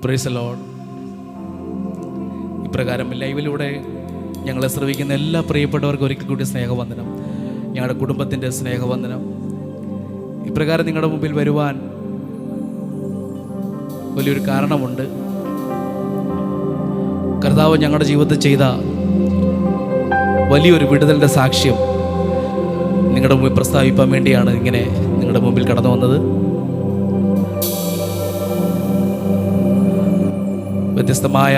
Praise the Lord. ഇപ്രകാരം ലൈവിലൂടെ ഞങ്ങളെ ശ്രവിക്കുന്ന എല്ലാ പ്രിയപ്പെട്ടവർക്കും ഒരിക്കൽ കൂടി സ്നേഹവന്ദനം, ഞങ്ങളുടെ കുടുംബത്തിൻ്റെ സ്നേഹവന്ദനം. ഇപ്രകാരം നിങ്ങളുടെ മുമ്പിൽ വരുവാൻ വലിയൊരു കാരണമുണ്ട്. കർത്താവ് ഞങ്ങളുടെ ജീവിതത്തിൽ ചെയ്ത വലിയൊരു വിടുതലിൻ്റെ സാക്ഷ്യം നിങ്ങളുടെ മുമ്പിൽ പ്രസ്താവിക്കാൻ വേണ്ടിയാണ് ഇങ്ങനെ നിങ്ങളുടെ മുമ്പിൽ കടന്നു വന്നത്. വ്യത്യസ്തമായ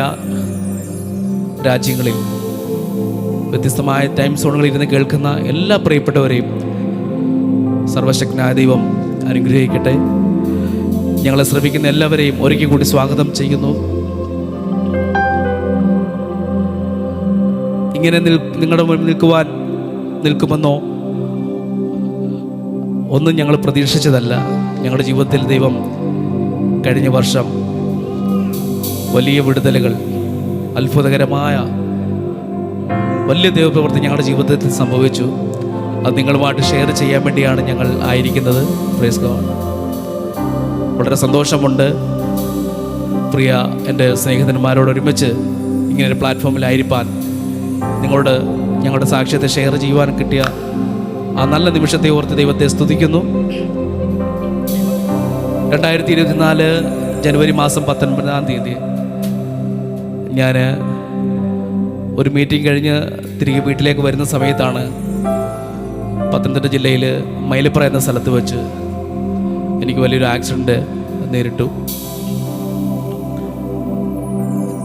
രാജ്യങ്ങളിൽ വ്യത്യസ്തമായ ടൈം സോണുകളിൽ ഇരുന്ന് കേൾക്കുന്ന എല്ലാ പ്രിയപ്പെട്ടവരെയും സർവശക്തനായ ദൈവം അനുഗ്രഹിക്കട്ടെ. ഞങ്ങളെ ശ്രമിക്കുന്ന എല്ലാവരെയും ഒരിക്കൽ കൂടി സ്വാഗതം ചെയ്യുന്നു. ഇങ്ങനെ നിങ്ങളുടെ മുന്നിൽ നിൽക്കുമെന്നോ ഒന്നും ഞങ്ങൾ പ്രതീക്ഷിച്ചതല്ല. ഞങ്ങളുടെ ജീവിതത്തിൽ ദൈവം കഴിഞ്ഞ വർഷം വലിയ വിടുതലുകൾ, അത്ഭുതകരമായ വലിയ ദൈവപ്രവൃത്തി ഞങ്ങളുടെ ജീവിതത്തിൽ സംഭവിച്ചു. അത് നിങ്ങളുമായിട്ട് ഷെയർ ചെയ്യാൻ വേണ്ടിയാണ് ഞങ്ങൾ ആയിരിക്കുന്നത്. Praise God. വളരെ സന്തോഷമുണ്ട് പ്രിയ എൻ്റെ സ്നേഹിതന്മാരോട് ഒരുമിച്ച് ഇങ്ങനൊരു പ്ലാറ്റ്ഫോമിലായിരിക്കാൻ, നിങ്ങളോട് ഞങ്ങളുടെ സാക്ഷ്യത്തെ ഷെയർ ചെയ്യുവാൻ കിട്ടിയ ആ നല്ല നിമിഷത്തെ ഓർത്ത് ദൈവത്തെ സ്തുതിക്കുന്നു. 2024 ജനുവരി മാസം 19-ാം തീയതി ഞാൻ ഒരു മീറ്റിംഗ് കഴിഞ്ഞ് തിരികെ വീട്ടിലേക്ക് വരുന്ന സമയത്താണ് പത്തനംതിട്ട ജില്ലയിൽ മൈലപ്ര എന്ന സ്ഥലത്ത് വെച്ച് എനിക്ക് വലിയൊരു ആക്സിഡൻറ്റ് നേരിട്ടു.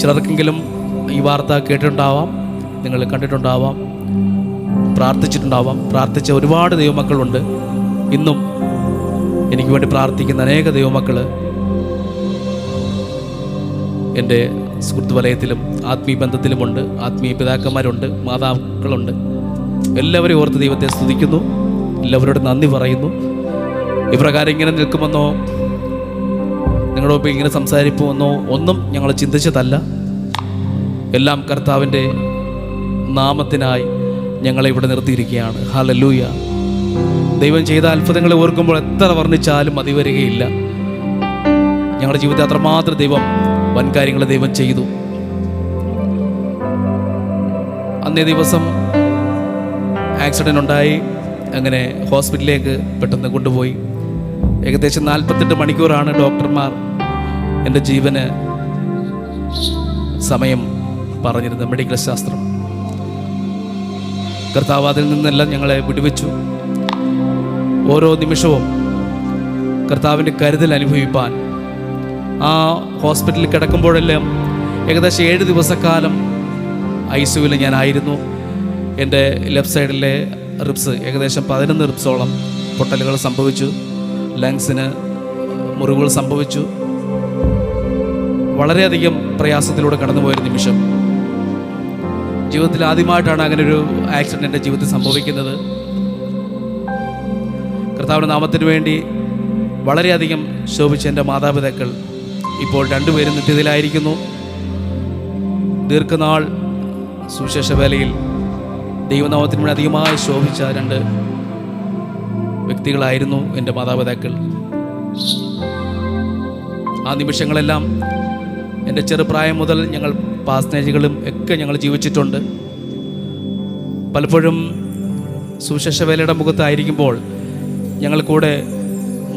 ചിലർക്കെങ്കിലും ഈ വാർത്ത കേട്ടിട്ടുണ്ടാവാം, നിങ്ങൾ കണ്ടിട്ടുണ്ടാവാം, പ്രാർത്ഥിച്ചിട്ടുണ്ടാവാം. പ്രാർത്ഥിച്ച ഒരുപാട് ദൈവമക്കളുണ്ട്. ഇന്നും എനിക്ക് വേണ്ടി പ്രാർത്ഥിക്കുന്ന അനേക ദൈവമക്കൾ എൻ്റെ സുഹൃത്ത് വലയത്തിലും ആത്മീയ ബന്ധത്തിലുമുണ്ട്. ആത്മീയ പിതാക്കന്മാരുണ്ട്, മാതാക്കളുണ്ട്. എല്ലാവരെയും ഓർത്ത് ദൈവത്തെ സ്തുതിക്കുന്നു, എല്ലാവരോടും നന്ദി പറയുന്നു. ഇപ്രകാരം ഇങ്ങനെ നിൽക്കുമെന്നോ നിങ്ങളോടൊപ്പം ഇങ്ങനെ സംസാരിക്കുമെന്നോ ഒന്നും ഞങ്ങൾ ചിന്തിച്ചതല്ല. എല്ലാം കർത്താവിൻ്റെ നാമത്തിനായി ഞങ്ങളെ ഇവിടെ നിർത്തിയിരിക്കുകയാണ്. ഹല്ലേലൂയ. ദൈവം ചെയ്ത അത്ഭുതങ്ങളെ ഓർക്കുമ്പോൾ എത്ര വർണ്ണിച്ചാലും മതി വരികയില്ല. ഞങ്ങളുടെ ജീവിതത്തിൽ അത്രമാത്രം ദൈവം വൻകാര്യങ്ങൾ ദൈവം ചെയ്തു. അന്നേ ദിവസം ആക്സിഡൻ്റ് ഉണ്ടായി. അങ്ങനെ ഹോസ്പിറ്റലിലേക്ക് പെട്ടെന്ന് കൊണ്ടുപോയി. ഏകദേശം 48 മണിക്കൂറാണ് ഡോക്ടർമാർ എൻ്റെ ജീവന് സമയം പറഞ്ഞിരുന്നത്, മെഡിക്കൽ ശാസ്ത്രം. കർത്താവ് അതിൽ നിന്നെല്ലാം ഞങ്ങളെ വിടുവിച്ചു. ഓരോ നിമിഷവും കർത്താവിൻ്റെ കരുതൽ അനുഭവിപ്പാൻ, ആ ഹോസ്പിറ്റലിൽ കിടക്കുമ്പോഴെല്ലാം ഏകദേശം 7 ദിവസക്കാലം ICUവിൽ ഞാനായിരുന്നു. എൻ്റെ ലെഫ്റ്റ് സൈഡിലെ റിബ്സ് ഏകദേശം 11 റിബ്സോളം പൊട്ടലുകൾ സംഭവിച്ചു. ലങ്സിന് മുറിവുകൾ സംഭവിച്ചു. വളരെയധികം പ്രയാസത്തിലൂടെ കടന്നുപോയൊരു നിമിഷം. ജീവിതത്തിൽ ആദ്യമായിട്ടാണ് അങ്ങനെ ഒരു ആക്സിഡൻ്റ് എൻ്റെ ജീവിതത്തിൽ സംഭവിക്കുന്നത്. കർത്താവിൻ്റെ നാമത്തിന് വേണ്ടി വളരെയധികം ശോഭിച്ച എൻ്റെ മാതാപിതാക്കൾ ഇപ്പോൾ 2 പേരും നിത്യതയിലായിരിക്കുന്നു. ദീർഘനാൾ സുവിശേഷ വേലയിൽ ദൈവനാമത്തിന് വേണ്ടി അധികമായി ശോഭിച്ച 2 വ്യക്തികളായിരുന്നു എൻ്റെ മാതാപിതാക്കൾ. ആ നിമിഷങ്ങളെല്ലാം എൻ്റെ ചെറുപ്രായം മുതൽ ഞങ്ങൾ പാസ്റ്റേജുകളും ഒക്കെ ഞങ്ങൾ ജീവിച്ചിട്ടുണ്ട്. പലപ്പോഴും സുവിശേഷ വേലയുടെ മുഖത്തായിരിക്കുമ്പോൾ, ഞങ്ങൾ കൂടെ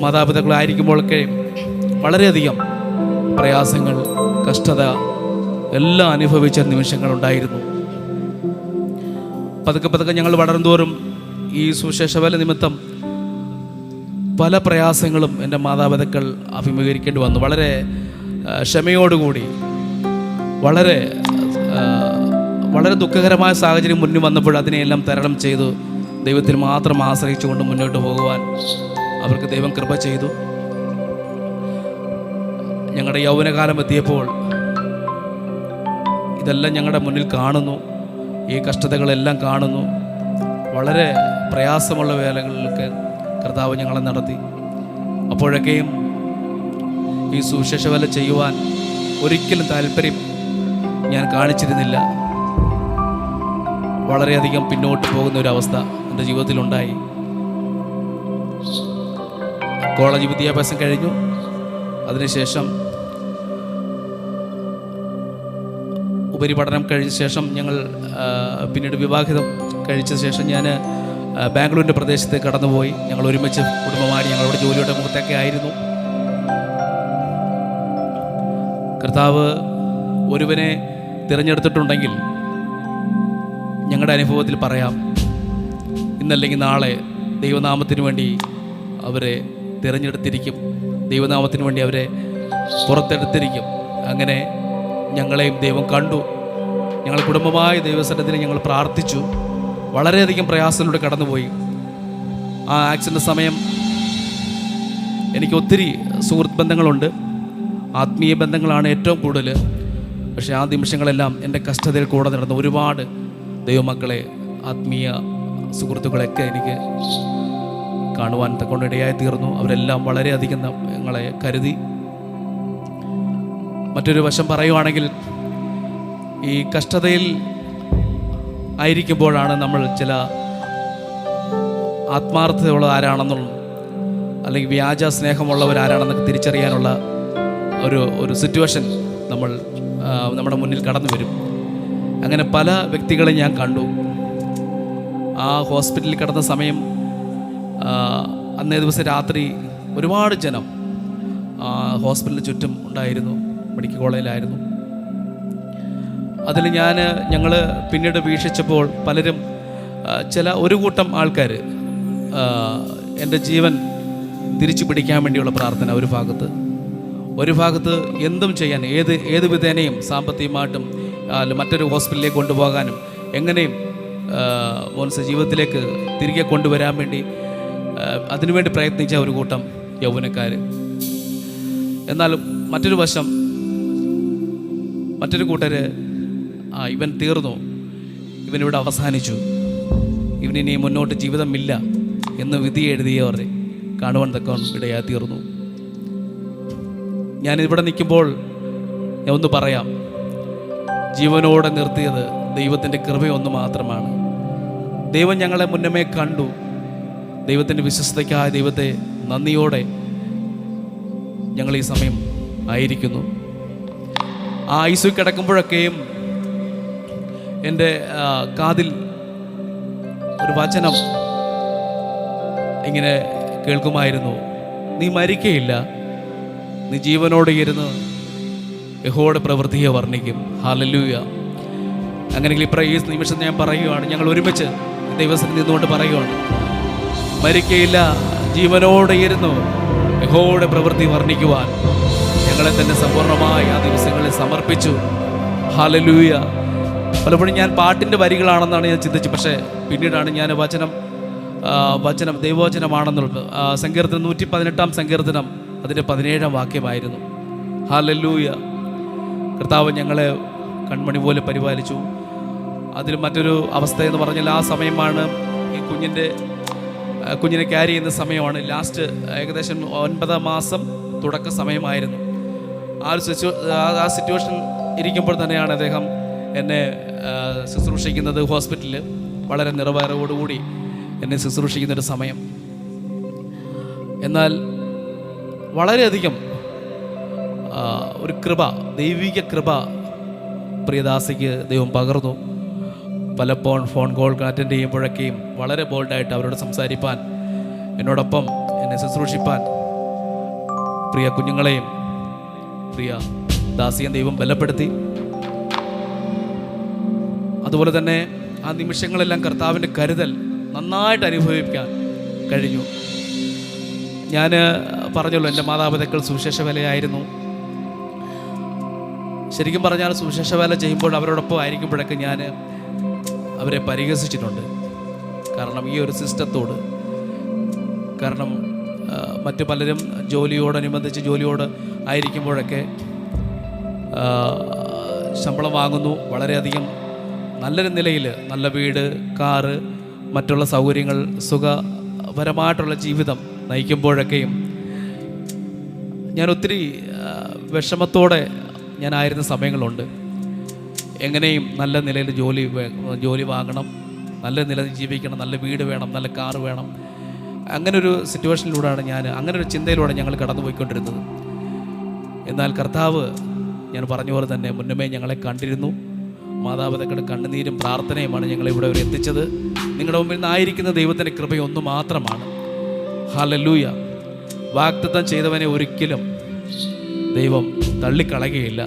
മാതാപിതാക്കളായിരിക്കുമ്പോഴൊക്കെ വളരെയധികം പ്രയാസങ്ങൾ, കഷ്ടത എല്ലാം അനുഭവിച്ച നിമിഷങ്ങളുണ്ടായിരുന്നു. പതുക്കെ ഞങ്ങൾ വളർന്നോറും ഈ സുവിശേഷ വേല നിമിത്തം പല പ്രയാസങ്ങളും എൻ്റെ മാതാപിതാക്കൾ അഭിമുഖീകരിക്കേണ്ടി വന്നു. വളരെ ക്ഷമയോടുകൂടി വളരെ ദുഃഖകരമായ സാഹചര്യം മുന്നിൽ വന്നപ്പോൾ അതിനെയെല്ലാം തരണം ചെയ്തു ദൈവത്തിൽ മാത്രം ആശ്രയിച്ചുകൊണ്ട് മുന്നോട്ട് പോകുവാൻ അവർക്ക് ദൈവം കൃപ ചെയ്തു. ഞങ്ങളുടെ യൗവനകാലം എത്തിയപ്പോൾ ഇതെല്ലാം ഞങ്ങളുടെ മുന്നിൽ കാണുന്നു. ഈ കഷ്ടതകളെല്ലാം കാണുന്നു. വളരെ പ്രയാസമുള്ള വേലകളിലൊക്കെ കർത്താവ് ഞങ്ങളെ നടത്തി. അപ്പോഴൊക്കെയും ഈ സുവിശേഷ വേല ചെയ്യുവാൻ ഒരിക്കലും താല്പര്യം ഞാൻ കാണിച്ചിരുന്നില്ല. വളരെയധികം പിന്നോട്ട് പോകുന്ന ഒരവസ്ഥ എൻ്റെ ജീവിതത്തിലുണ്ടായി. കോളേജ് വിദ്യാഭ്യാസം കഴിഞ്ഞു. അതിനുശേഷം ഉപരിപഠനം കഴിഞ്ഞ ശേഷം ഞങ്ങൾ പിന്നീട് വിവാഹിതം കഴിച്ച ശേഷം ഞാൻ ബാംഗ്ലൂരിൻ്റെ പ്രദേശത്ത് കടന്നുപോയി. ഞങ്ങൾ ഒരുമിച്ച് കുടുംബമായി ഞങ്ങളുടെ ജോലിയുടെ മുഖത്തൊക്കെ ആയിരുന്നു. കർത്താവ് ഒരുവനെ തിരഞ്ഞെടുത്തിട്ടുണ്ടെങ്കിൽ ഞങ്ങളുടെ അനുഭവത്തിൽ പറയാം, ഇന്നല്ലെങ്കിൽ നാളെ ദൈവനാമത്തിന് വേണ്ടി അവരെ തിരഞ്ഞെടുത്തിരിക്കും, ദൈവനാമത്തിന് വേണ്ടി അവരെ പുറത്തെടുത്തിരിക്കും. അങ്ങനെ ഞങ്ങളെയും ദൈവം കണ്ടു. ഞങ്ങൾ കുടുംബമായ ദൈവസന്നിധിയിൽ ഞങ്ങൾ പ്രാർത്ഥിച്ചു. വളരെയധികം പ്രയാസത്തിലൂടെ കടന്നുപോയി. ആ ആക്സിഡൻ്റ് സമയം എനിക്ക് ഒത്തിരി സുഹൃത്ത് ബന്ധങ്ങളുണ്ട്, ആത്മീയ ബന്ധങ്ങളാണ് ഏറ്റവും കൂടുതൽ. പക്ഷേ ആ നിമിഷങ്ങളെല്ലാം എൻ്റെ കഷ്ടതയിൽ കൂടെ നടന്ന ഒരുപാട് ദൈവമക്കളെ, ആത്മീയ സുഹൃത്തുക്കളെയൊക്കെ എനിക്ക് കാണുവാൻ കൊണ്ടിടയായി തീർന്നു. അവരെല്ലാം വളരെയധികം ഞങ്ങളെ കരുതി. മറ്റൊരു വശം പറയുവാണെങ്കിൽ, ഈ കഷ്ടതയിൽ ആയിരിക്കുമ്പോഴാണ് നമ്മൾ ചില ആത്മാർത്ഥതയുള്ള ആരാണെന്നുള്ള അല്ലെങ്കിൽ വ്യാജ സ്നേഹമുള്ളവരാരാണെന്നൊക്കെ തിരിച്ചറിയാനുള്ള ഒരു സിറ്റുവേഷൻ നമ്മുടെ മുന്നിൽ കടന്നു വരും. അങ്ങനെ പല വ്യക്തികളെ ഞാൻ കണ്ടു. ആ ഹോസ്പിറ്റലിൽ കിടന്ന സമയം, അന്നേ ദിവസം രാത്രി ഒരുപാട് ജനം ഹോസ്പിറ്റലിന് ചുറ്റും ഉണ്ടായിരുന്നു. മെഡിക്കൽ കോളേജിലായിരുന്നു. അതിൽ ഞങ്ങൾ പിന്നീട് വീക്ഷിച്ചപ്പോൾ പലരും, ഒരു കൂട്ടം ആൾക്കാർ എൻ്റെ ജീവൻ തിരിച്ചു പിടിക്കാൻ വേണ്ടിയുള്ള പ്രാർത്ഥന ഒരു ഭാഗത്ത് എന്തും ചെയ്യാൻ, ഏത് വിധേനയും സാമ്പത്തികമായിട്ടും മറ്റൊരു ഹോസ്പിറ്റലിലേക്ക് കൊണ്ടുപോകാനും എങ്ങനെയും മോൻസ് ജീവിതത്തിലേക്ക് തിരികെ കൊണ്ടുവരാൻ വേണ്ടി അതിനുവേണ്ടി പ്രയത്നിച്ച ഒരു കൂട്ടം യൗവനക്കാർ. എന്നാൽ മറ്റൊരു കൂട്ടർ, ഇവൻ തീർന്നു, ഇവനിവിടെ അവസാനിച്ചു, ഇവനിനി മുന്നോട്ട് ജീവിതമില്ല എന്ന് വിധി എഴുതിയവർ കാണുവാൻ തക്കവണ്ണം ഇടയായി തീർന്നു. ഞാനിവിടെ നിൽക്കുമ്പോൾ ഞാൻ ഒന്ന് പറയാം, ജീവനോടെ നിർത്തിയത് ദൈവത്തിൻ്റെ കൃപയൊന്നു മാത്രമാണ്. ദൈവം ഞങ്ങളെ മുന്നമേ കണ്ടു. ദൈവത്തിൻ്റെ വിശ്വസ്തയ്ക്കായ ദൈവത്തെ നന്ദിയോടെ ഞങ്ങൾ ഈ സമയം ആയിരിക്കുന്നു. ആ ഐസിയു കിടക്കുമ്പോഴൊക്കെയും എൻ്റെ കാതിൽ ഒരു വചനം ഇങ്ങനെ കേൾക്കുമായിരുന്നു, നീ മരിക്കയില്ല, നീ ജീവനോടെ ഇരുന്ന് യഹോവയുടെ പ്രവൃത്തിയെ വർണ്ണിക്കും. ഹല്ലേലൂയ. അങ്ങനെയെങ്കിൽ ഈ നിമിഷം ഞാൻ പറയുകയാണ്, ഞങ്ങൾ ഒരുമിച്ച് ദൈവത്തിൽ നിന്നുകൊണ്ട് പറയുകയാണ്, മരിക്കയില്ല, ജീവനോടെ ഇരുന്നു യഹോവയുടെ പ്രവൃത്തി വർണ്ണിക്കുവാൻ ഞങ്ങളെ തന്നെ സമ്പൂർണ്ണമായി ആ ദിവസങ്ങളിൽ സമർപ്പിച്ചു. ഹല്ലേലൂയ. പലപ്പോഴും ഞാൻ പാട്ടിൻ്റെ വരികളാണെന്നാണ് ഞാൻ ചിന്തിച്ചത്. പക്ഷേ പിന്നീടാണ് ഞാൻ വചനം ദൈവവചനമാണെന്നുള്ളത്. സങ്കീർത്തനം 118 സങ്കീർത്തനം അതിൻ്റെ 17 വാക്യമായിരുന്നു. ഹല്ലേലൂയ. കർത്താവ് ഞങ്ങളെ കൺമണി പോലെ പരിപാലിച്ചു. അതിൽ മറ്റൊരു അവസ്ഥ എന്ന് പറഞ്ഞാൽ, ആ സമയമാണ് ഈ കുഞ്ഞിനെ ക്യാരി ചെയ്യുന്ന സമയമാണ്. ലാസ്റ്റ് ഏകദേശം 9 മാസം തുടക്ക സമയമായിരുന്നു. ആ സിറ്റുവേഷൻ ഇരിക്കുമ്പോൾ തന്നെയാണ് അദ്ദേഹം എന്നെ ശുശ്രൂഷിക്കുന്നത്. ഹോസ്പിറ്റലിൽ വളരെ നിറവേറോടുകൂടി എന്നെ ശുശ്രൂഷിക്കുന്നൊരു സമയം. എന്നാൽ വളരെയധികം ഒരു കൃപ, ദൈവിക കൃപ പ്രിയദാസിക്ക് ദൈവം പകർന്നു. പലപ്പോഴും ഫോൺ കോൾ അറ്റൻഡ് ചെയ്യുമ്പോഴൊക്കെയും വളരെ ബോൾഡായിട്ട് അവരോട് സംസാരിപ്പാൻ, എന്നോടൊപ്പം എന്നെ ശുശ്രൂഷിപ്പാൻ പ്രിയ കുഞ്ഞുങ്ങളെയും പ്രിയ ദാസിയും ദൈവം ബലപ്പെടുത്തി. അതുപോലെ തന്നെ ആ നിമിഷങ്ങളെല്ലാം കർത്താവിൻ്റെ കരുതൽ നന്നായിട്ട് അനുഭവിക്കാൻ കഴിഞ്ഞു. ഞാൻ പറഞ്ഞല്ലോ, എൻ്റെ മാതാപിതാക്കൾ സുവിശേഷ വേലയായിരുന്നു. ശരിക്കും പറഞ്ഞാൽ സുവിശേഷ വേല ചെയ്യുമ്പോൾ അവരോടൊപ്പം ആയിരിക്കുമ്പോഴൊക്കെ ഞാൻ അവരെ പരിഹസിച്ചിട്ടുണ്ട്. കാരണം ഈ ഒരു സിസ്റ്റത്തോട്, കാരണം മറ്റു പലരും ജോലിയോട് ആയിരിക്കുമ്പോഴൊക്കെ ശമ്പളം വാങ്ങുന്നു, വളരെയധികം നല്ലൊരു നിലയിൽ നല്ല വീട്, കാറ്, മറ്റുള്ള സൗകര്യങ്ങൾ, സുഖപരമായിട്ടുള്ള ജീവിതം നയിക്കുമ്പോഴൊക്കെയും ഞാൻ ഒത്തിരി വിഷമത്തോടെ ഞാനായിരുന്ന സമയങ്ങളുണ്ട്. എങ്ങനെയും നല്ല നിലയിൽ ജോലി വാങ്ങണം, നല്ല നിലയിൽ ജീവിക്കണം, നല്ല വീട് വേണം, നല്ല കാറ് വേണം. അങ്ങനൊരു സിറ്റുവേഷനിലൂടെയാണ് അങ്ങനൊരു ചിന്തയിലൂടെ ഞങ്ങൾ കടന്നു പോയിക്കൊണ്ടിരുന്നത്. എന്നാൽ കർത്താവ്, ഞാൻ പറഞ്ഞ പോലെ തന്നെ മുന്നമേ ഞങ്ങളെ കണ്ടിരുന്നു. മാതാപിതാക്കളുടെ കണ്ണുനീരും പ്രാർത്ഥനയുമാണ് ഞങ്ങളെ ഇവിടെ വരെ എത്തിച്ചത്. നിങ്ങളുടെ മുമ്പിൽ നിന്നായിരിക്കുന്ന ദൈവത്തിൻ്റെ കൃപയൊന്നു മാത്രമാണ്. ഹല്ലേലൂയ. വാഗ്ദത്തം ചെയ്തവനെ ഒരിക്കലും ദൈവം തള്ളിക്കളയുകയില്ല.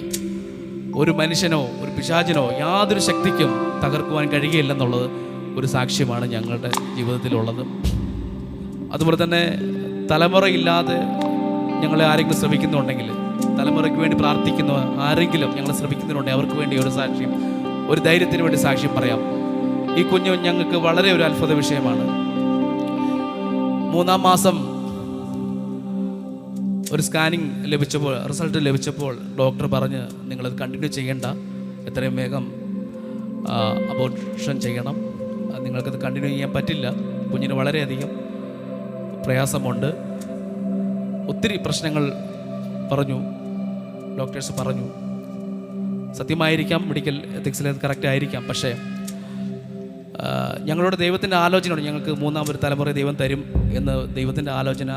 ഒരു മനുഷ്യനോ ഒരു പിശാചിനോ യാതൊരു ശക്തിക്കും തകർക്കുവാൻ കഴിയുകയില്ലെന്നുള്ളത് ഒരു സാക്ഷ്യമാണ് ഞങ്ങളുടെ ജീവിതത്തിലുള്ളത്. അതുപോലെ തന്നെ തലമുറയില്ലാതെ ഞങ്ങളെ ആരെങ്കിലും ശ്രമിക്കുന്നുണ്ടെങ്കിൽ, തലമുറയ്ക്ക് വേണ്ടി പ്രാർത്ഥിക്കുന്ന ആരെങ്കിലും ഞങ്ങളെ ശ്രമിക്കുന്നുണ്ടെങ്കിൽ അവർക്ക് വേണ്ടി ഒരു സാക്ഷ്യം, ഒരു ധൈര്യത്തിന് വേണ്ടി സാക്ഷ്യം പറയാം. ഈ കുഞ്ഞ് ഞങ്ങൾക്ക് വളരെ ഒരു അത്ഭുത വിഷയമാണ്. 3-ാം മാസം ഒരു സ്കാനിങ് ലഭിച്ചപ്പോൾ, റിസൾട്ട് ലഭിച്ചപ്പോൾ ഡോക്ടർ പറഞ്ഞ് നിങ്ങളത് കണ്ടിന്യൂ ചെയ്യേണ്ട, എത്രയും വേഗം അബോർഷൻ ചെയ്യണം, നിങ്ങൾക്കത് കണ്ടിന്യൂ ചെയ്യാൻ പറ്റില്ല, കുഞ്ഞിന് വളരെയധികം പ്രയാസമുണ്ട്, ഒത്തിരി പ്രശ്നങ്ങൾ പറഞ്ഞു, ഡോക്ടേഴ്സ് പറഞ്ഞു. സത്യമായിരിക്കാം, മെഡിക്കൽ എത്തിക്സിൽ അത് കറക്റ്റ് ആയിരിക്കാം. പക്ഷേ ഞങ്ങളുടെ ദൈവത്തിൻ്റെ ആലോചനയോട് ഞങ്ങൾക്ക് 3-ാമൊരു തലമുറ ദൈവം തരും എന്ന് ദൈവത്തിൻ്റെ ആലോചന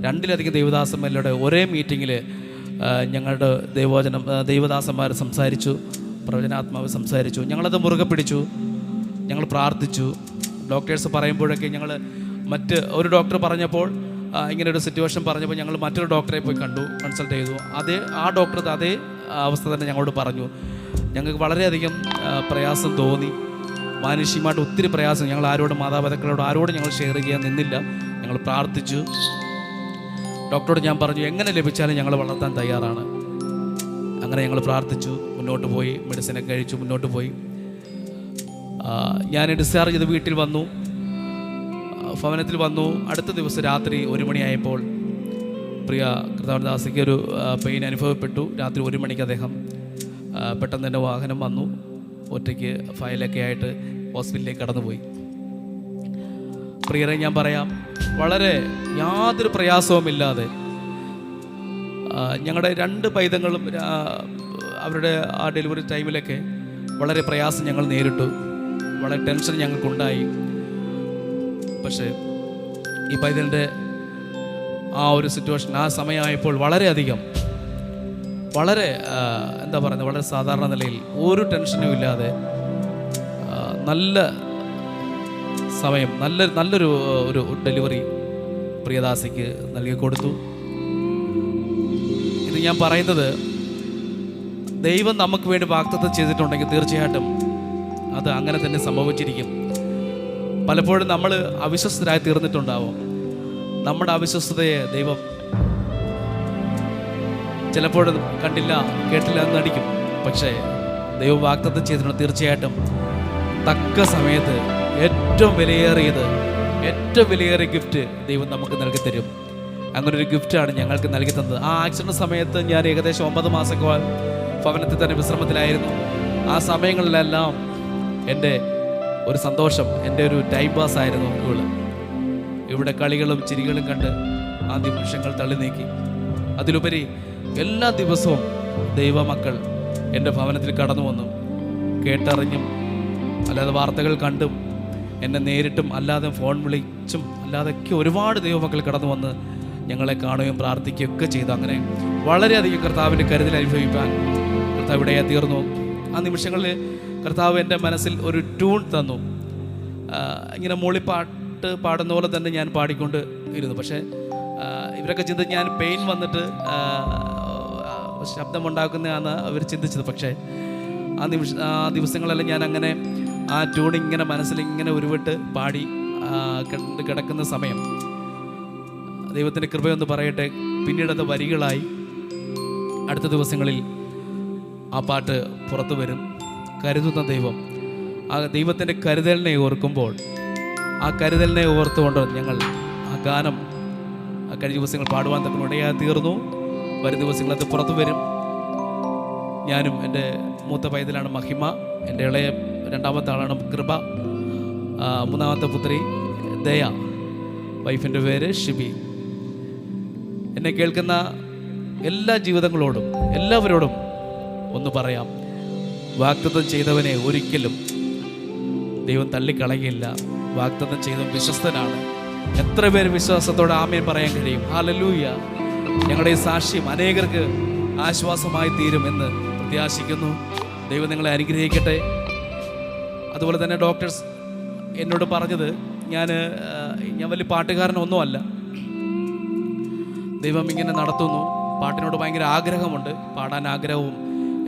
2-ലധികം ദൈവദാസന്മാരുടെ ഒരേ മീറ്റിങ്ങിൽ ഞങ്ങളുടെ ദൈവദാസന്മാർ സംസാരിച്ചു, പ്രവചനാത്മാവ് സംസാരിച്ചു. ഞങ്ങളത് മുറുകെ പിടിച്ചു, ഞങ്ങൾ പ്രാർത്ഥിച്ചു. ഡോക്ടേഴ്സ് പറയുമ്പോഴൊക്കെ ഞങ്ങൾ മറ്റ് ഒരു ഡോക്ടർ പറഞ്ഞപ്പോൾ, ഇങ്ങനെ ഒരു സിറ്റുവേഷൻ പറഞ്ഞപ്പോൾ ഞങ്ങൾ മറ്റൊരു ഡോക്ടറെ പോയി കണ്ടു, കൺസൾട്ട് ചെയ്തു. ആ ഡോക്ടർ അതേ അവസ്ഥ തന്നെ ഞങ്ങളോട് പറഞ്ഞു. ഞങ്ങൾക്ക് വളരെയധികം പ്രയാസം തോന്നി, മാനുഷികമായിട്ട് ഒത്തിരി പ്രയാസം. ഞങ്ങൾ മാതാപിതാക്കളോട് ആരോടും ഞങ്ങൾ ഷെയർ ചെയ്യാൻ നിന്നില്ല. ഞങ്ങൾ പ്രാർത്ഥിച്ചു. ഡോക്ടറോട് ഞാൻ പറഞ്ഞു എങ്ങനെ ലഭിച്ചാലും ഞങ്ങൾ വളർത്താൻ തയ്യാറാണ്. അങ്ങനെ ഞങ്ങൾ പ്രാർത്ഥിച്ചു, മുന്നോട്ട് പോയി, മെഡിസിനൊക്കെ കഴിച്ചു, മുന്നോട്ട് പോയി. ഞാൻ ഡിസ്ചാർജ് ചെയ്ത് വീട്ടിൽ വന്നു, ഭവനത്തിൽ വന്നു. അടുത്ത ദിവസം രാത്രി 1 മണിയായപ്പോൾ പ്രിയ കർത്താവദാസിക്ക് ഒരു പെയിൻ അനുഭവപ്പെട്ടു. രാത്രി 1 മണിക്ക് അദ്ദേഹം പെട്ടെന്ന് തന്നെ വാഹനം വന്നു, ഒറ്റയ്ക്ക് ഫയലൊക്കെ ആയിട്ട് ഹോസ്പിറ്റലിലേക്ക് കടന്നുപോയി. പ്രിയരെ, ഞാൻ പറയാം, വളരെ യാതൊരു പ്രയാസവുമില്ലാതെ ഞങ്ങളുടെ 2 പൈതങ്ങളും അവരുടെ ആ ഡെലിവറി ടൈമിലൊക്കെ വളരെ പ്രയാസം ഞങ്ങൾ നേരിട്ടു, വളരെ ടെൻഷൻ ഞങ്ങൾക്കുണ്ടായി. പക്ഷേ ഈ പൈതലിൻ്റെ ആ ഒരു സിറ്റുവേഷൻ, ആ സമയമായപ്പോൾ വളരെയധികം വളരെ വളരെ സാധാരണ നിലയിൽ ഒരു ടെൻഷനും ഇല്ലാതെ നല്ല സമയം, നല്ലൊരു ഡെലിവറി പ്രിയദാസിക്ക് നൽകി കൊടുത്തു. ഇത് ഞാൻ പറയുന്നത്, ദൈവം നമുക്ക് വേണ്ടി വാഗ്ദത്തം ചെയ്തിട്ടുണ്ടെങ്കിൽ തീർച്ചയായിട്ടും അത് അങ്ങനെ തന്നെ സംഭവിച്ചിരിക്കും. പലപ്പോഴും നമ്മൾ അവിശ്വസ്തരായി തീർന്നിട്ടുണ്ടാവും. നമ്മുടെ അവിശ്വസ്തതയെ ദൈവം ചിലപ്പോഴും കണ്ടില്ല കേട്ടില്ല എന്ന് നടിക്കും. പക്ഷേ ദൈവം വാഗ്ദത്തം ചെയ്തിട്ടുണ്ട്, തീർച്ചയായിട്ടും തക്ക സമയത്ത് ഏറ്റവും വിലയേറിയ ഗിഫ്റ്റ് ദൈവം നമുക്ക് നൽകി തരും. അങ്ങനൊരു ഗിഫ്റ്റാണ് ഞങ്ങൾക്ക് നൽകി തന്നത്. ആ ആക്സിഡൻറ്റ് സമയത്ത് ഞാൻ ഏകദേശം 9 മാസമൊക്കെ ഭവനത്തിൽ തന്നെ വിശ്രമത്തിലായിരുന്നു. ആ സമയങ്ങളിലെല്ലാം എൻ്റെ ഒരു സന്തോഷം, എൻ്റെ ഒരു ടൈം പാസ് ആയിരുന്നു ഇവിടെ കളികളും ചിരികളും കണ്ട് ആ നിമിഷങ്ങൾ തള്ളി നീക്കി. അതിലുപരി എല്ലാ ദിവസവും ദൈവമക്കൾ എൻ്റെ ഭവനത്തിൽ കടന്നു വന്നു, കേട്ടറിഞ്ഞും അല്ലാതെ വാർത്തകൾ കണ്ടും എന്നെ നേരിട്ടും അല്ലാതെ ഫോൺ വിളിച്ചും അല്ലാതെയൊക്കെ ഒരുപാട് ദൈവമക്കൾ കടന്നു വന്ന് ഞങ്ങളെ കാണുകയും പ്രാർത്ഥിക്കുകയൊക്കെ ചെയ്തു. അങ്ങനെ വളരെയധികം കർത്താവിൻ്റെ കരുതൽ അനുഭവിക്കാൻ കർത്താവ് ഇടയായി തീർന്നു. ആ നിമിഷങ്ങളിൽ കർത്താവ് എൻ്റെ മനസ്സിൽ ഒരു ട്യൂൺ തന്നു. ഇങ്ങനെ മൂളിപ്പാട്ട് പാടുന്ന പോലെ തന്നെ ഞാൻ പാടിക്കൊണ്ട് ഇരുന്നു. പക്ഷേ ഇവരൊക്കെ ചിന്തിച്ച് ഞാൻ പെയിൻ വന്നിട്ട് ശബ്ദമുണ്ടാക്കുന്നതാണ് അവർ ചിന്തിച്ചത്. പക്ഷേ ആ ദിവസങ്ങളെല്ലാം ഞാൻ അങ്ങനെ ആ ട്യൂൺ ഇങ്ങനെ മനസ്സിൽ ഇങ്ങനെ ഉരുവിട്ട് പാടി കിടക്കുന്ന സമയം ദൈവത്തിൻ്റെ കൃപയൊന്ന് പറയട്ടെ, പിന്നീടത് വരികളായി അടുത്ത ദിവസങ്ങളിൽ ആ പാട്ട് പുറത്തു വരും. കരുതുന്ന ദൈവം, ആ ദൈവത്തിൻ്റെ കരുതലിനെ ഓർക്കുമ്പോൾ, ആ കരുതലിനെ ഓർത്തുകൊണ്ട് ഞങ്ങൾ ആ ഗാനം കഴിഞ്ഞ ദിവസങ്ങൾ പാടുവാൻ തക്ക ഇടയായി തീർന്നു. വരും ദിവസങ്ങൾ അത് പുറത്തു വരും. ഞാനും എൻ്റെ മൂത്ത പൈതലാണ് മഹിമ, എൻ്റെ ഇളയ 2ാമത്തെ ആളാണ് കൃപ, 3ാമത്തെ പുത്രി ദയ, വൈഫിൻ്റെ പേര് ഷിബി. എന്നെ കേൾക്കുന്ന എല്ലാ ജീവിതങ്ങളോടും എല്ലാവരോടും ഒന്ന് പറയാം, വാഗ്ദത്തം ചെയ്തവനെ ഒരിക്കലും ദൈവം തള്ളിക്കളയില്ല. വാഗ്ദത്തം ചെയ്തവൻ വിശ്വസ്തനാണ്. എത്ര പേര് വിശ്വാസത്തോടെ ആമേൻ പറയാൻ കഴിയും? ഹല്ലേലൂയ. ഞങ്ങളുടെ ഈ സാക്ഷ്യം അനേകർക്ക് ആശ്വാസമായി തീരുമെന്ന് പ്രത്യാശിക്കുന്നു. ദൈവം നിങ്ങളെ അനുഗ്രഹിക്കട്ടെ. അതുപോലെ തന്നെ ഡോക്ടേഴ്സ് എന്നോട് പറഞ്ഞത് ഞാൻ വലിയ പാട്ടുകാരനൊന്നുമല്ല, ദൈവം ഇങ്ങനെ നടത്തുന്നു, പാട്ടിനോട് ഭയങ്കര ആഗ്രഹമുണ്ട്, പാടാൻ ആഗ്രഹവും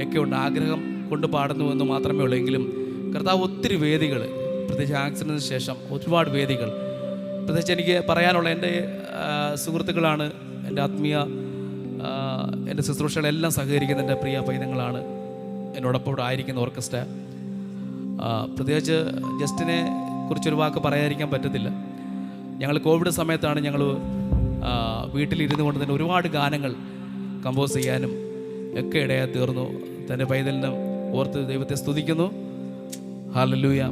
ഒക്കെ ഉണ്ട്, ആഗ്രഹം കൊണ്ട് പാടുന്നു എന്ന് മാത്രമേ ഉള്ളൂ. എങ്കിലും കർത്താവ് ഒത്തിരി വേദികൾ, പ്രത്യേകിച്ച് ആക്സിഡൻറ്റിന് ശേഷം ഒരുപാട് വേദികൾ, പ്രത്യേകിച്ച് എനിക്ക് പറയാനുള്ള എൻ്റെ സുഹൃത്തുക്കളാണ്, എൻ്റെ ആത്മീയ എൻ്റെ ശുശ്രൂഷകളെല്ലാം സഹകരിക്കുന്ന എൻ്റെ പ്രിയ പൈതങ്ങളാണ് എന്നോടൊപ്പം ഇവിടെ ആയിരിക്കുന്ന ഓർക്കസ്ട്ര. പ്രത്യേകിച്ച് ജസ്റ്റിനെ കുറിച്ചൊരു വാക്ക് പറയാതിരിക്കാൻ പറ്റത്തില്ല. ഞങ്ങൾ കോവിഡ് സമയത്താണ് ഞങ്ങൾ വീട്ടിലിരുന്നു കൊണ്ട് തന്നെ ഒരുപാട് ഗാനങ്ങൾ കമ്പോസ് ചെയ്യാനും ഒക്കെ ഇടയായി തീർന്നു. തൻ്റെ പൈതലിനെ ഓർത്ത് ദൈവത്തെ സ്തുതിക്കുന്നു. ഹല്ലേലൂയ.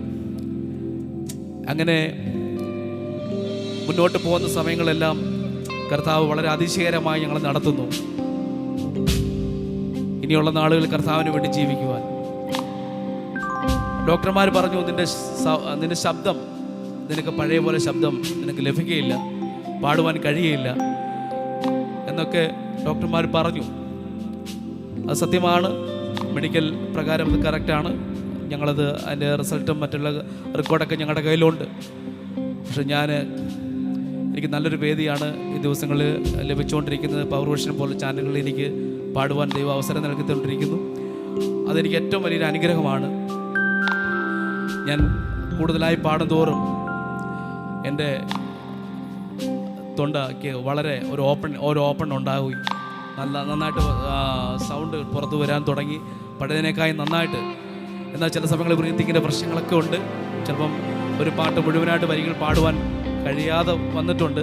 അങ്ങനെ മുന്നോട്ട് പോകുന്ന സമയങ്ങളെല്ലാം കർത്താവ് വളരെ അതിശയകരമായി ഞങ്ങൾ നടത്തുന്നു. ഇനിയുള്ള നാളുകൾ കർത്താവിന് വേണ്ടി ജീവിക്കുവാൻ. ഡോക്ടർമാർ പറഞ്ഞു, നിന്റെ ശബ്ദം, നിനക്ക് പഴയ പോലെ ശബ്ദം നിനക്ക് ലഭിക്കുകയില്ല, പാടുവാൻ കഴിയുകയില്ല എന്നൊക്കെ ഡോക്ടർമാർ പറഞ്ഞു. അത് സത്യമാണ്, മെഡിക്കൽ പ്രകാരം അത് കറക്റ്റാണ്. ഞങ്ങളത് അതിൻ്റെ റിസൾട്ടും മറ്റുള്ള റെക്കോർഡൊക്കെ ഞങ്ങളുടെ കയ്യിലുണ്ട്. പക്ഷെ എനിക്ക് നല്ലൊരു വേദിയാണ് ഈ ദിവസങ്ങളിൽ ലഭിച്ചുകൊണ്ടിരിക്കുന്നത്. പവർ വിഷൻ പോലെ ചാനലുകളിൽ എനിക്ക് പാടുവാൻ ദൈവം അവസരം നൽകിക്കൊണ്ടിരിക്കുന്നു. അതെനിക്ക് ഏറ്റവും വലിയൊരു അനുഗ്രഹമാണ്. ഞാൻ കൂടുതലായി പാടും തോറും എൻ്റെ തൊണ്ടയ്ക്ക് വളരെ ഒരു ഓപ്പൺ ഉണ്ടാവുകയും നന്നായിട്ട് സൗണ്ട് പുറത്തു വരാൻ തുടങ്ങി, പഴയതിനേക്കായി നന്നായിട്ട്. എന്നാൽ ചില സമയങ്ങളിൽ ബ്രീത്തിങ്ങിൻ്റെ പ്രശ്നങ്ങളൊക്കെ ഉണ്ട്. ചിലപ്പം ഒരു പാട്ട് മുഴുവനായിട്ട് വരികൾ പാടുവാൻ കഴിയാതെ വന്നിട്ടുണ്ട്.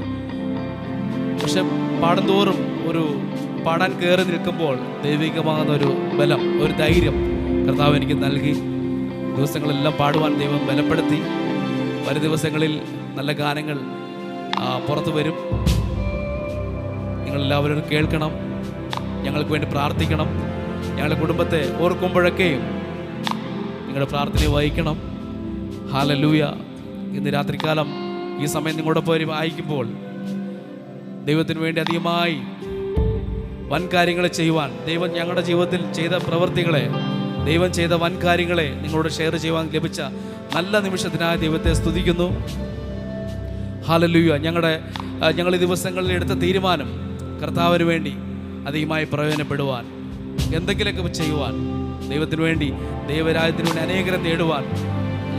പക്ഷെ പാടുന്തോറും പാടാൻ കയറി നിൽക്കുമ്പോൾ ദൈവികമാകുന്ന ഒരു ബലം, ഒരു ധൈര്യം കർത്താവ് എനിക്ക് നൽകി. ദിവസങ്ങളെല്ലാം പാടുവാൻ ദൈവം ബലപ്പെടുത്തി. വരും ദിവസങ്ങളിൽ നല്ല ഗാനങ്ങൾ പുറത്തു വരും. നിങ്ങളെല്ലാവരും കേൾക്കണം, ഞങ്ങൾക്ക് വേണ്ടി പ്രാർത്ഥിക്കണം. ഞങ്ങളുടെ കുടുംബത്തെ ഓർക്കുമ്പോഴൊക്കെയും നിങ്ങളുടെ പ്രാർത്ഥനയെ വഹിക്കണം. ഹല്ലേലൂയ. ഇന്ന് രാത്രികാലം ഈ സമയം നിങ്ങളോടൊപ്പം വായിക്കുമ്പോൾ ദൈവത്തിന് വേണ്ടി അധികമായി വൻ കാര്യങ്ങൾ ചെയ്യുവാൻ, ദൈവം ഞങ്ങളുടെ ജീവിതത്തിൽ ചെയ്ത പ്രവൃത്തികളെ, ദൈവം ചെയ്ത വൻ കാര്യങ്ങളെ നിങ്ങളോട് ഷെയർ ചെയ്യുവാൻ ലഭിച്ച നല്ല നിമിഷത്തിനായി ദൈവത്തെ സ്തുതിക്കുന്നു. ഹല്ലേലൂയ. ഞങ്ങൾ ഈ ദിവസങ്ങളിൽ എടുത്ത തീരുമാനം കർത്താവിന് വേണ്ടി അധികമായി പ്രയോജനപ്പെടുവാൻ, എന്തെങ്കിലുമൊക്കെ ചെയ്യുവാൻ, ദൈവത്തിന് വേണ്ടി, ദൈവരാജ്യത്തിന് വേണ്ടി അനേകരെ നേടുവാൻ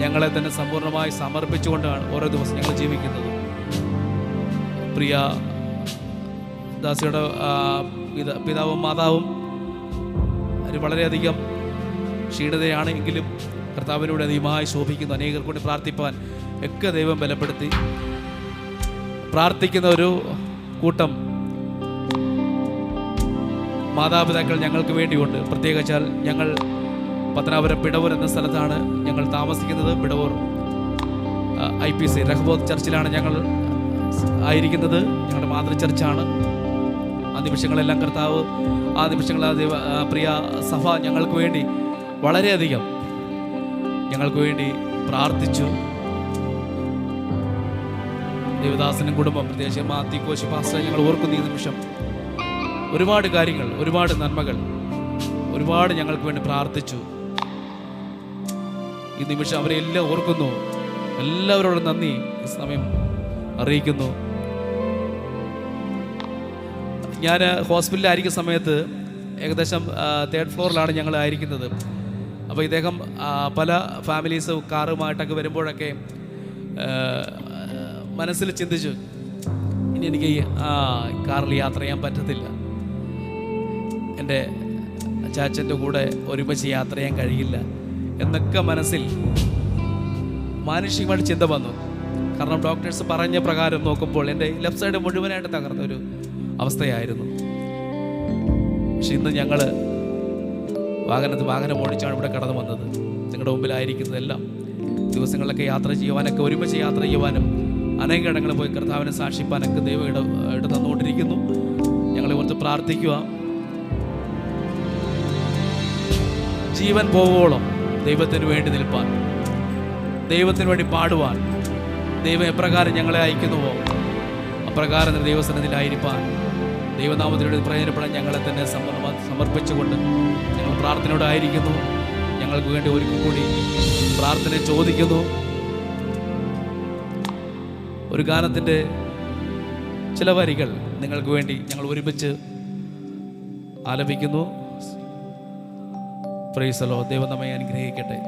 ഞങ്ങളെ തന്നെ സമ്പൂർണ്ണമായി സമർപ്പിച്ചുകൊണ്ടാണ് ഓരോ ദിവസം ഞങ്ങൾ ജീവിക്കുന്നത്. പ്രിയ ദാസിയുടെ പിതാവും മാതാവും വളരെയധികം ക്ഷീണതയാണ് എങ്കിലും കർത്താവിനോട് അധികമായി ശോഭിക്കുന്നു. അനേകർ കൊണ്ട് പ്രാർത്ഥിപ്പാൻ ഒക്കെ ദൈവം ബലപ്പെടുത്തി. പ്രാർത്ഥിക്കുന്ന ഒരു കൂട്ടം മാതാപിതാക്കൾ ഞങ്ങൾക്ക് വേണ്ടിയുണ്ട്. പ്രത്യേകിച്ചാൽ ഞങ്ങൾ പത്തനാപുരം പിടവൂർ എന്ന സ്ഥലത്താണ് ഞങ്ങൾ താമസിക്കുന്നത്. പിടവൂർ IPC റഹബോത്ത് ചർച്ചിലാണ് ഞങ്ങൾ ആയിരിക്കുന്നത്. ഞങ്ങളുടെ മാതൃ ചർച്ചാണ്. ആ നിമിഷങ്ങളെല്ലാം കർത്താവ്, ആ നിമിഷങ്ങൾ പ്രിയ സഭ ഞങ്ങൾക്ക് വേണ്ടി വളരെയധികം ഞങ്ങൾക്ക് വേണ്ടി പ്രാർത്ഥിച്ചു. ദേവദാസനും കുടുംബം, പ്രത്യേകിച്ച് മാത്തിക്കോശി പാസ്റ്റർ ഞങ്ങൾ ഓർക്കുന്ന ഈ നിമിഷം ഒരുപാട് കാര്യങ്ങൾ, ഒരുപാട് നന്മകൾ, ഒരുപാട് ഞങ്ങൾക്ക് വേണ്ടി പ്രാർത്ഥിച്ചു. ഈ നിമിഷം അവരെല്ലാം ഓർക്കുന്നു. എല്ലാവരോടും നന്ദി ഈ സമയം അറിയിക്കുന്നു. ഞാൻ ഹോസ്പിറ്റലിലായിരിക്കുന്ന സമയത്ത് ഏകദേശം 3rd ഫ്ലോറിലാണ് ഞങ്ങൾ ആയിരിക്കുന്നത്. അപ്പോൾ ഇദ്ദേഹം പല ഫാമിലീസ് കാറുമായിട്ടൊക്കെ വരുമ്പോഴൊക്കെ മനസ്സിൽ ചിന്തിച്ചു, ഇനി എനിക്ക് കാറിൽ യാത്ര ചെയ്യാൻ പറ്റത്തില്ല, എൻ്റെ ചാച്ചൻ്റെ കൂടെ ഒരുമിച്ച് യാത്ര ചെയ്യാൻ കഴിയില്ല എന്നൊക്കെ മനസ്സിൽ മാനുഷികമായിട്ട് ചിന്ത വന്നു. കാരണം ഡോക്ടേഴ്സ് പറഞ്ഞ പ്രകാരം നോക്കുമ്പോൾ എൻ്റെ ലെഫ്റ്റ് സൈഡ് മുഴുവനായിട്ട് തകർന്നൊരു അവസ്ഥയായിരുന്നു. പക്ഷെ ഇന്ന് ഞങ്ങൾ വാഹനം ഓടിച്ചാണ് ഇവിടെ കടന്നു വന്നത്. നിങ്ങളുടെ മുമ്പിലായിരിക്കുന്നതെല്ലാം ദിവസങ്ങളിലൊക്കെ യാത്ര ചെയ്യുവാനൊക്കെ, ഒരുമിച്ച് യാത്ര ചെയ്യുവാനും, അനേക ഇടങ്ങളിൽ പോയി കർത്താവിനെ സാക്ഷിപ്പാനൊക്കെ ദൈവം ഇട തന്നുകൊണ്ടിരിക്കുന്നു. ഞങ്ങളെ ഓർത്ത് പ്രാർത്ഥിക്കുക. ജീവൻ പോവുകയോളം ദൈവത്തിന് വേണ്ടി നിൽപ്പാൻ, ദൈവത്തിന് വേണ്ടി പാടുവാൻ, ദൈവം എപ്രകാരം ഞങ്ങളെ അയക്കുന്നുവോ അപ്രകാരം ദൈവസന്നിധിയിലായിരിക്കാൻ, ദൈവനാമത്തിലൂടെ പ്രയോജനപ്പെടാൻ ഞങ്ങളെ തന്നെ സമർപ്പിച്ചുകൊണ്ട് ഞങ്ങൾ പ്രാർത്ഥനയോടെ ആയിരിക്കുന്നു. ഞങ്ങൾക്ക് വേണ്ടി ഒരിക്കൽ കൂടി പ്രാർത്ഥന ചോദിക്കുന്നു. ഒരു ഗാനത്തിൻ്റെ ചില വരികൾ നിങ്ങൾക്ക് വേണ്ടി ഞങ്ങൾ ഒരുമിച്ച് ആലപിക്കുന്നു. Praise the Lord. ദൈവം നമ്മെ അനുഗ്രഹിക്കട്ടെ.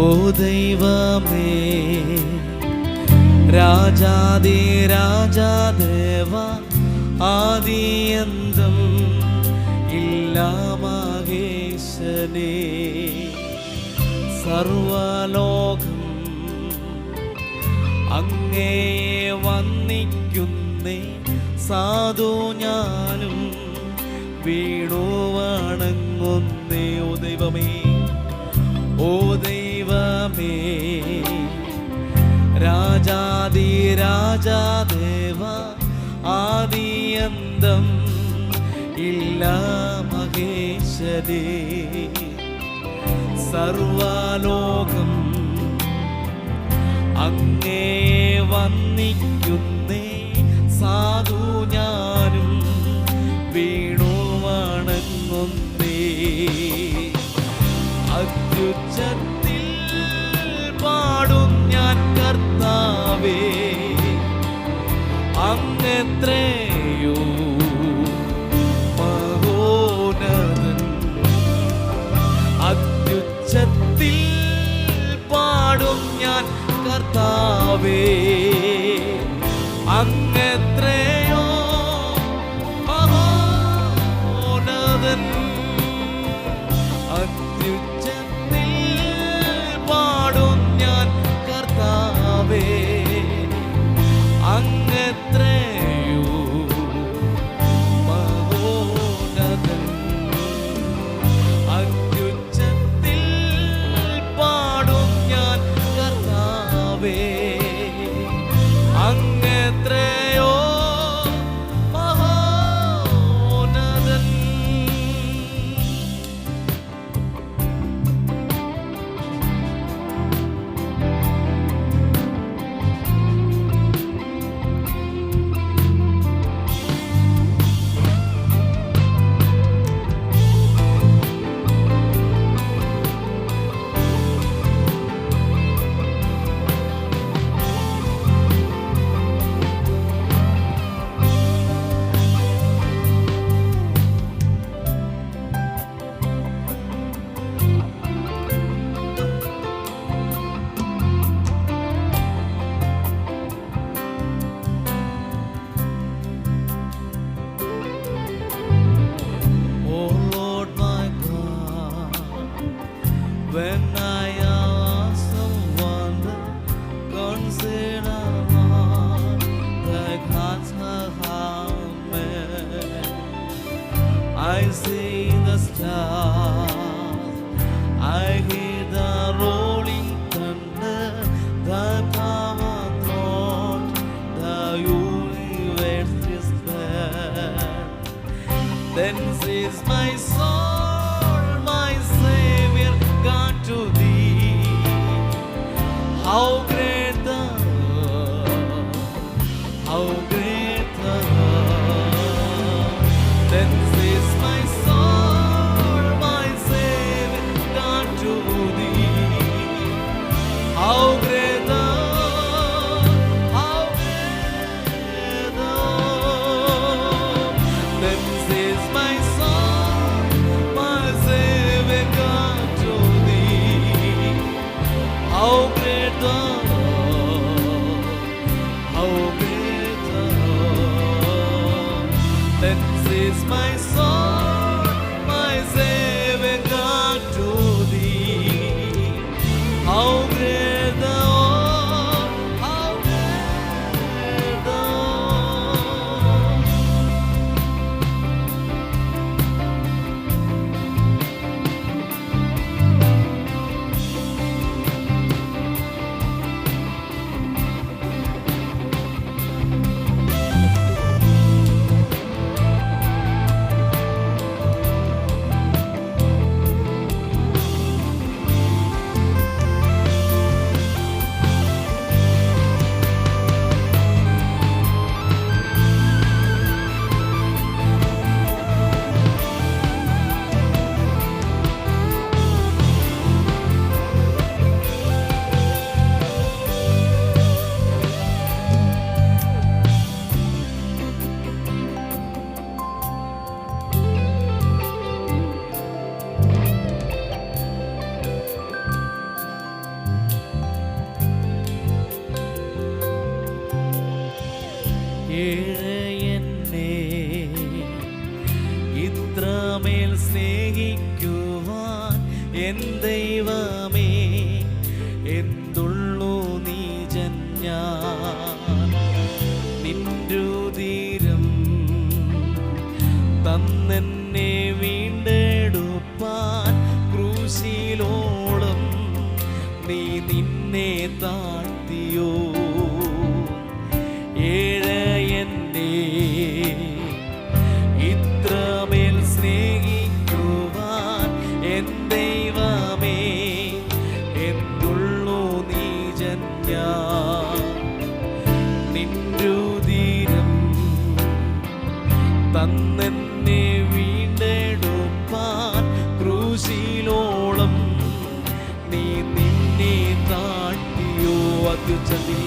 ഓ ദൈവമേ, രാജാദി രാജാദേവ, ആദിയന്തം ഇല്ലാ മഹേശനേ, സർവലോകം അങ്ങയെ വന്ദിക്കുന്നേ, സാധു ഞാനും വീണു വണങ്ങുന്നേ. ഓ ദൈവമേ, ഓ ദൈവമേ, രാജാദി രാജാദേവ, ആദിയന്തം ഇല്ലാ മഹേശനേ, സർവലോകം അങ്ങയെ വന്ദിക്കുന്നേ, സാധു ഞാനും വീണു വണങ്ങുന്നേ. അത്യുച്ചത്തിൽ പാടും ഞാൻ കർത്താവേ, അങ്ങെത്രയോ മഹോന്നതൻ. അത്യുച്ചത്തിൽ പാടും ഞാൻ കർത്താവേ, അങ്ങെത്രയോ മഹോന്നതൻ. അത്യുച്ചത്തിൽ പാടും ഞാൻ കർത്താവേ, അങ്ങെത്രയോ മഹോന്നതൻ. അത്യുച്ചത്തിൽ പാടും ഞാൻ കർത്താവേ, അങ്ങെത്രയോ മഹോന്നതൻ. When I ask someone to consider all the gods have made, I see the stars, I hear the rolling thunder, the power throne, the universe is there. Then says my soul, my Savior, God to thee. N ദൈവമേ എന്തുള്ളൂ നീജൻ ഞാൻ. നിൻരുതിരം തന്നെന്നെ വീണ്ടെടുപ്പാൻ ക്രൂശിലോളം നീ നിന്നെ താഴ്ത്തിയോ. ഏഴയന്നെ ഇത്രമേൽ സ്നേഹിക്കുവാൻ N ദൈവമേ എന്തുള്ളൂ നീജൻ ഞാൻ. നിൻരുതിരം തന്നെന്നെ വീണ്ടെടുപ്പാൻ ക്രൂശിലോളം നീ നിന്നെ താഴ്ത്തിയോ. അത്യുച്ചത്തിൽ